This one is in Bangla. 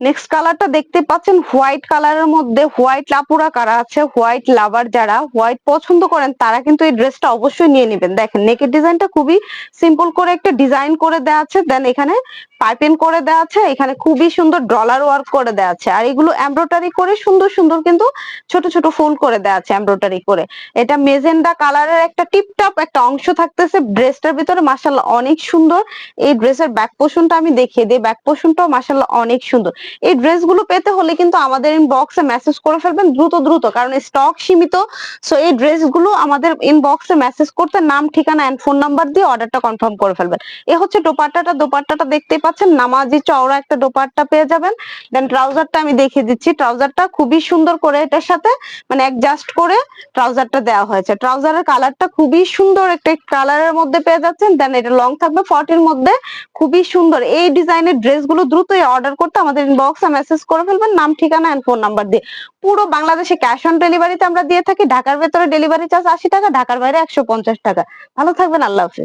নেক্সট কালারটা দেখতে পাচ্ছেন হোয়াইট কালারের মধ্যে, হোয়াইট লাপুরা কারা আছে, হোয়াইট লাভার যারা হোয়াইট পছন্দ করেন তারা কিন্তু এই ড্রেসটা অবশ্যই নিয়ে নেবেন। দেখেন নেকের ডিজাইনটা খুবই সিম্পল করে একটা ডিজাইন করে দেওয়া আছে, দেন এখানে পাইপিং করে দেওয়া আছে, এখানে খুবই সুন্দর ডলার ওয়ার্ক করে দেওয়া আছে, আর এগুলো এমব্রয়ডারি করে সুন্দর সুন্দর কিন্তু ছোট ছোট ফুল করে দেওয়া আছে এমব্রয়ডারি করে। এটা মেজেন্ডা কালারের একটা টিপটপ একটা অংশ থাকতেছে ড্রেসটার ভিতরে, মাশাআল্লাহ অনেক সুন্দর। এই ড্রেসের ব্যাক পোর্শনটা আমি দেখিয়ে দিই, ব্যাক পোর্শনটাও মাশাআল্লাহ অনেক সুন্দর। এই ড্রেসগুলো পেতে হলে কিন্তু আমাদের ইনবক্সে মেসেজ করে ফেলবেন দ্রুত দ্রুত, কারণ স্টক সীমিত। সো এই ড্রেসগুলো আমাদের ইনবক্সে মেসেজ করতে নাম ঠিকানা এন্ড ফোন নাম্বার দিয়ে অর্ডারটা কনফার্ম করে ফেলবেন। এ হচ্ছে দোপাট্টাটা, দোপাট্টাটা দেখতেই পাচ্ছেন নামাজি চওড়া একটা দোপাট্টা পেয়ে যাবেন। দেন ট্রাউজারটা আমি দেখিয়ে দিচ্ছি, ট্রাউজারটা খুবই সুন্দর করে এটার সাথে মানে অ্যাডজাস্ট করে ট্রাউজারটা দেওয়া হয়েছে। ট্রাউজারের কালারটা খুবই সুন্দর একটা কালারের মধ্যে পেয়ে যাচ্ছেন, দেন এটা লং থাকবে 40 মধ্যে, খুবই সুন্দর। এই ডিজাইনের ড্রেসগুলো দ্রুতই অর্ডার করতে আমাদের ইনবক্সে মেসেজ করে ফেলবেন নাম ঠিকানা এন্ড ফোন নাম্বার দিয়ে। পুরো বাংলাদেশে ক্যাশ অন ডেলিভারিতে আমরা দিয়ে থাকি। ঢাকার ভেতরে ডেলিভারি চার্জ 80 টাকা, ঢাকার বাইরে 150 টাকা। ভালো থাকবেন, আল্লাহ হাফেজ।